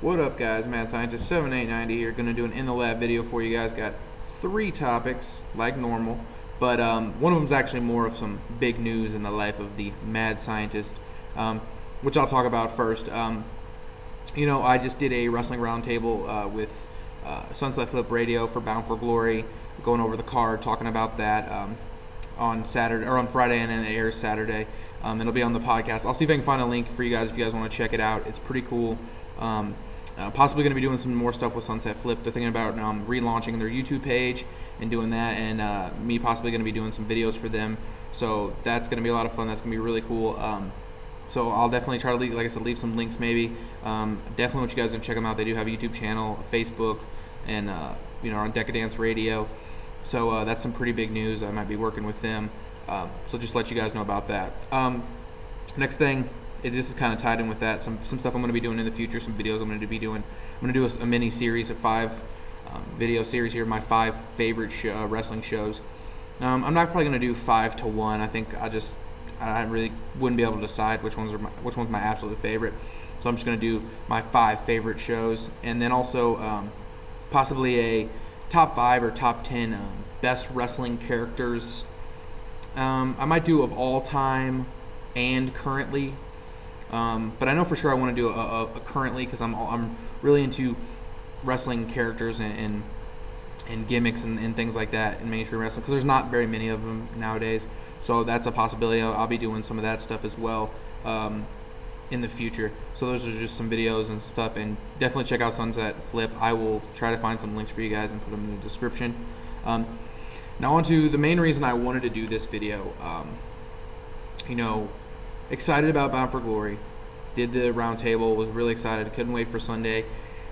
What up, guys? Mad Scientist 7890 here. Going to do an in the lab video for you guys. Got 3 topics like normal, but one of them is actually more of some big news in the life of the mad scientist, which I'll talk about first. I just did a wrestling roundtable with Sunset Flip Radio for Bound for Glory, going over the card, talking about that on Saturday or on Friday, and then it airs Saturday. It'll be on the podcast. I'll see if I can find a link for you guys if you guys want to check it out. It's pretty cool. Possibly going to be doing some more stuff with Sunset Flip. They're thinking about relaunching their YouTube page and doing that, and me possibly going to be doing some videos for them. So that's going to be a lot of fun. That's going to be really cool. So I'll definitely try to, like I said, leave some links maybe. Definitely want you guys to check them out. They do have a YouTube channel, a Facebook, and on Decadence Radio. So that's some pretty big news. I might be working with them. So just let you guys know about that. Next thing. This is kind of tied in with that. Some stuff I'm going to be doing in the future, some videos I'm going to be doing. I'm going to do a mini series of 5 video series here, my 5 favorite wrestling shows. I'm not probably going to do 5 to 1. I think I really wouldn't be able to decide which one's my absolute favorite. So I'm just going to do my 5 favorite shows, and then also possibly a top 5 or top 10 best wrestling characters. I might do of all time and currently. But I know for sure I want to do a currently, because I'm really into wrestling characters and gimmicks and things like that in mainstream wrestling, because there's not very many of them nowadays. So that's a possibility. I'll be doing some of that stuff as well in the future. So those are just some videos and stuff, and definitely check out Sunset Flip. I will try to find some links for you guys and put them in the description. Now on to the main reason I wanted to do this video. Excited about Bound for Glory. Did the roundtable, was really excited, couldn't wait for Sunday.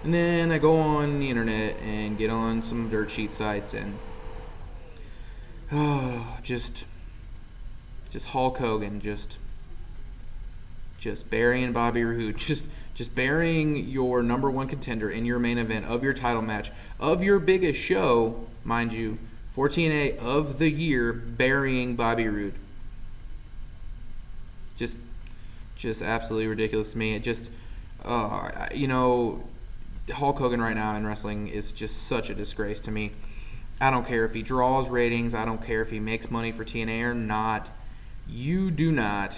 And then I go on the internet and get on some dirt sheet sites, and just Hulk Hogan, just burying Bobby Roode, just burying your number 1 contender in your main event of your title match, of your biggest show, mind you, for TNA of the year, burying Bobby Roode. Just absolutely ridiculous to me. It just, Hulk Hogan right now in wrestling is just such a disgrace to me. I don't care if he draws ratings. I don't care if he makes money for TNA or not. You do not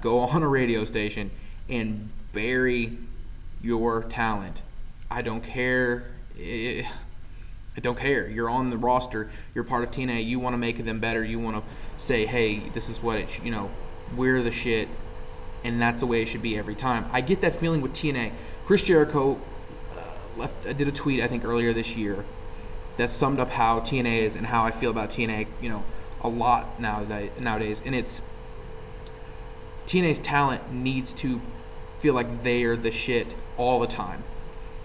go on a radio station and bury your talent. I don't care. I don't care. You're on the roster. You're part of TNA. You want to make them better. You want to say, hey, this is what we're the shit, and that's the way it should be every time. I get that feeling with TNA. Chris Jericho did a tweet, I think, earlier this year that summed up how TNA is and how I feel about TNA, a lot nowadays. And it's TNA's talent needs to feel like they are the shit all the time.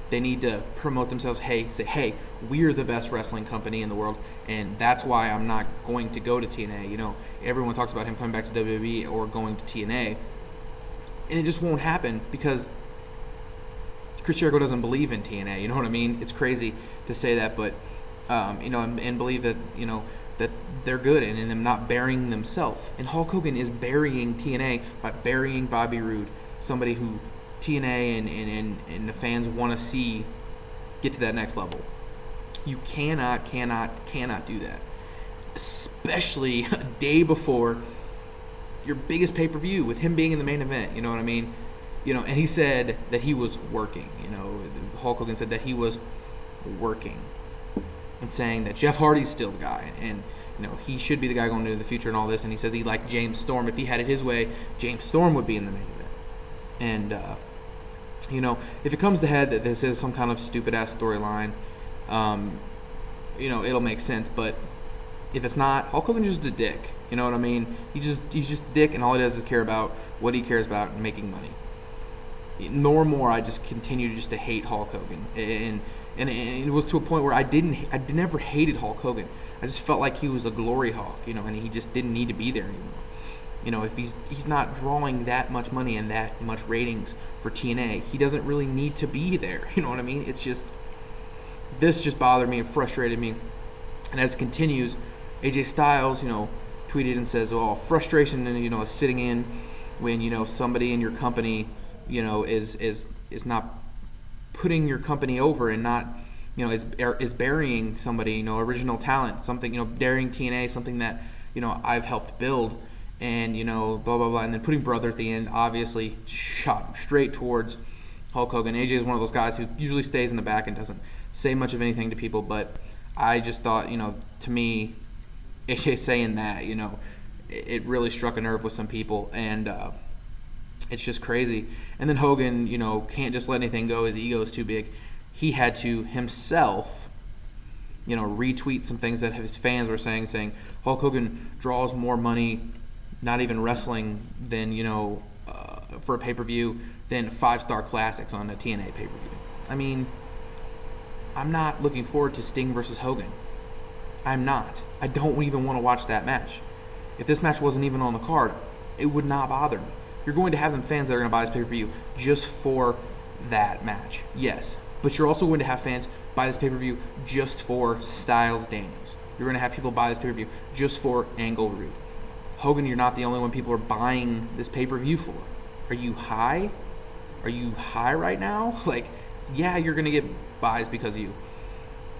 They need to promote themselves. Say, hey, we're the best wrestling company in the world, and that's why I'm not going to go to TNA. Everyone talks about him coming back to WWE or going to TNA, and it just won't happen because Chris Jericho doesn't believe in TNA. You know what I mean? It's crazy to say that, but and believe that that they're good and them not burying themselves. And Hulk Hogan is burying TNA by burying Bobby Roode, somebody who TNA and the fans want to see get to that next level. You cannot do that, especially a day before your biggest pay-per-view with him being in the main event. You know what I mean? And he said that he was working. Hulk Hogan said that he was working and saying that Jeff Hardy's still the guy, and he should be the guy going into the future and all this. And he says he liked James Storm. If he had it his way, James Storm would be in the main event. And if it comes to head that this is some kind of stupid ass storyline, it'll make sense. But if it's not, Hulk Hogan's just a dick. You know what I mean? He's just a dick, and all he does is care about what he cares about and making money. More and more, I just continue just to hate Hulk Hogan, and it was to a point where I never hated Hulk Hogan. I just felt like he was a glory hawk, and he just didn't need to be there anymore. If he's not drawing that much money and that much ratings for TNA, he doesn't really need to be there. You know what I mean? This just bothered me and frustrated me. And as it continues, AJ Styles, tweeted and says, "Well, frustration, is sitting in when somebody in your company is not putting your company over, and not, is burying somebody, original talent, something, burying TNA, something that, I've helped build, and, blah, blah, blah. And then putting brother at the end, obviously shot straight towards Hulk Hogan. AJ is one of those guys who usually stays in the back and doesn't say much of anything to people, but I just thought, to me, AJ saying that, it really struck a nerve with some people, and it's just crazy. And then Hogan, can't just let anything go. His ego is too big. He had to himself, retweet some things that his fans were saying Hulk Hogan draws more money, not even wrestling, than, for a pay-per-view, than 5-star classics on a TNA pay-per-view. I mean, I'm not looking forward to Sting versus Hogan. I'm not. I don't even want to watch that match. If this match wasn't even on the card, it would not bother me. You're going to have them fans that are going to buy this pay-per-view just for that match, yes. But you're also going to have fans buy this pay-per-view just for Styles Daniels. You're going to have people buy this pay-per-view just for Angle Roode. Hogan, you're not the only one people are buying this pay-per-view for. Are you high? Are you high right now? Yeah, you're going to get buys because of you.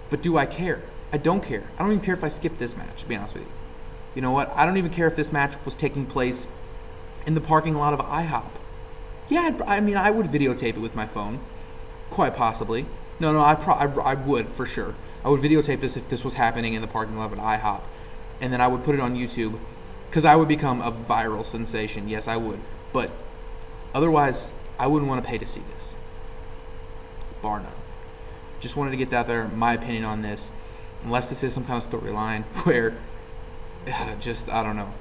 But do I care? I don't care. I don't even care if I skip this match, to be honest with you. You know what? I don't even care if this match was taking place in the parking lot of IHOP. Yeah, I would videotape it with my phone. Quite possibly. No, I would, for sure. I would videotape this if this was happening in the parking lot of IHOP. And then I would put it on YouTube, because I would become a viral sensation. Yes, I would. But otherwise, I wouldn't want to pay to see this. Bar none. Just wanted to get that there, my opinion on this. Unless this is some kind of storyline where, I don't know.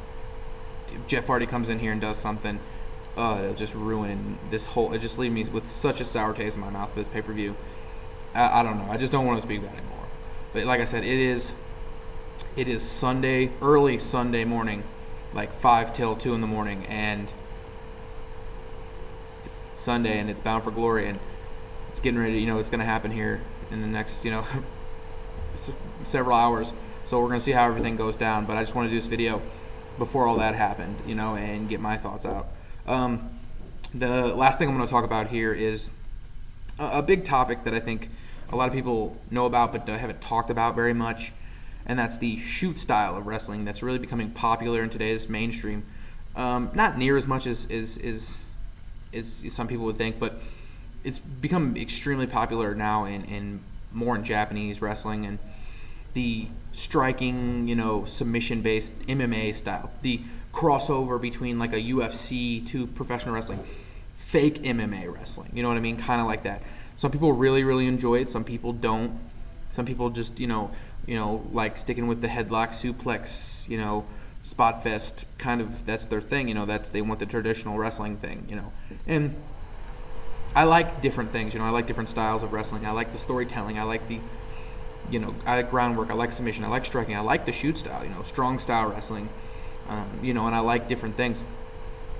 If Jeff Hardy comes in here and does something, it'll just ruin this whole, it just leave me with such a sour taste in my mouth for this pay-per-view. I don't know. I just don't want to speak about it anymore. But like I said, it is Sunday, early Sunday morning, 5 till 2 in the morning, and it's Sunday, and it's Bound for Glory, and it's getting ready, it's going to happen here in the next, several hours. So we're going to see how everything goes down, but I just want to do this video before all that happened, and get my thoughts out. The last thing I'm going to talk about here is a big topic that I think a lot of people know about but haven't talked about very much, and that's the shoot style of wrestling that's really becoming popular in today's mainstream. Not near as much as some people would think, but it's become extremely popular now in more in Japanese wrestling, and the striking, submission-based MMA style, the crossover between a UFC to professional wrestling, fake MMA wrestling, you know what I mean? Kind of like that. Some people really, really enjoy it. Some people don't. Some people just, like sticking with the headlock, suplex, spot fest, kind of, that's their thing, that's, they want the traditional wrestling thing, And I like different things, I like different styles of wrestling. I like the storytelling. I like the, I like groundwork. I like submission. I like striking. I like the shoot style, strong style wrestling, and I like different things.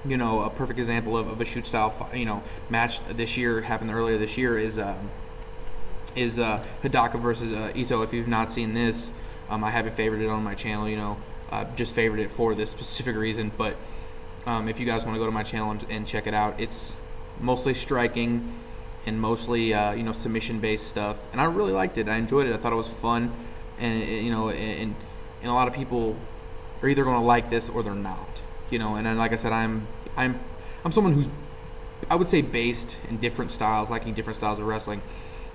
A perfect example of a shoot style, match this year, happened earlier this year, is Hidaka versus Ito. If you've not seen this, I haven't favorited it on my channel, just favored it for this specific reason, but if you guys want to go to my channel and check it out, it's mostly striking and mostly submission-based stuff, and I really liked it. I enjoyed it. I thought it was fun, and and a lot of people are either going to like this or they're not, And then, like I said, I'm someone who's, I would say, based in different styles, liking different styles of wrestling,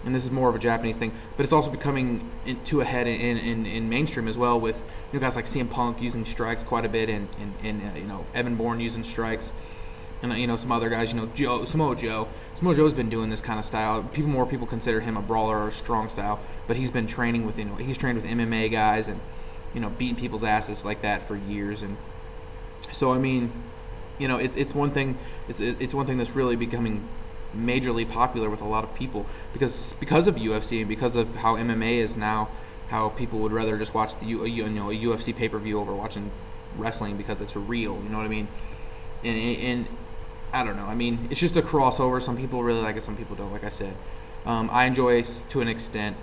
and this is more of a Japanese thing, but it's also becoming into a head in mainstream as well, with guys like CM Punk using strikes quite a bit, and Evan Bourne using strikes, and some other guys, Samoa Joe. Samoa Joe's been doing this kind of style. More people consider him a brawler or a strong style, but he's been training with he's trained with MMA guys and beating people's asses like that for years. And so it's one thing. It's one thing that's really becoming majorly popular with a lot of people because of UFC and because of how MMA is now. How people would rather just watch a UFC pay-per-view over watching wrestling because it's real. You know what I mean? And I don't know. It's just a crossover. Some people really like it. Some people don't. Like I said, I enjoy it to an extent.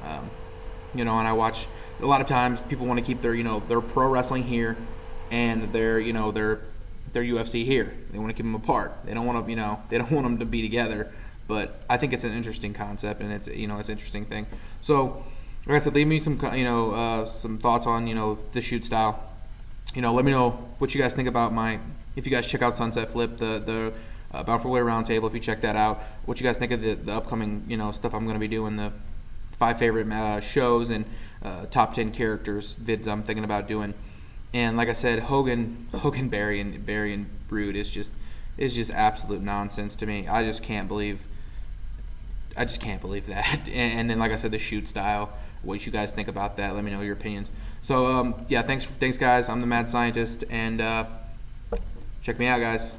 And I watch a lot of times people want to keep their their pro wrestling here, and their they're UFC here. They want to keep them apart. They don't want to, they don't want them to be together. But I think it's an interesting concept, and it's it's an interesting thing. So, like I said, leave me some some thoughts on the shoot style. Let me know what you guys think about if you guys check out Sunset Flip, the Bound for Glory Roundtable, if you check that out, what you guys think of the upcoming stuff I'm going to be doing, the 5 favorite shows and top 10 characters vids I'm thinking about doing. And like I said, Hogan, Barry and Roode is just absolute nonsense to me. I just can't believe that. And then, like I said, the shoot style, what you guys think about that. Let me know your opinions. So, yeah, thanks, guys. I'm the Mad Scientist, and check me out, guys.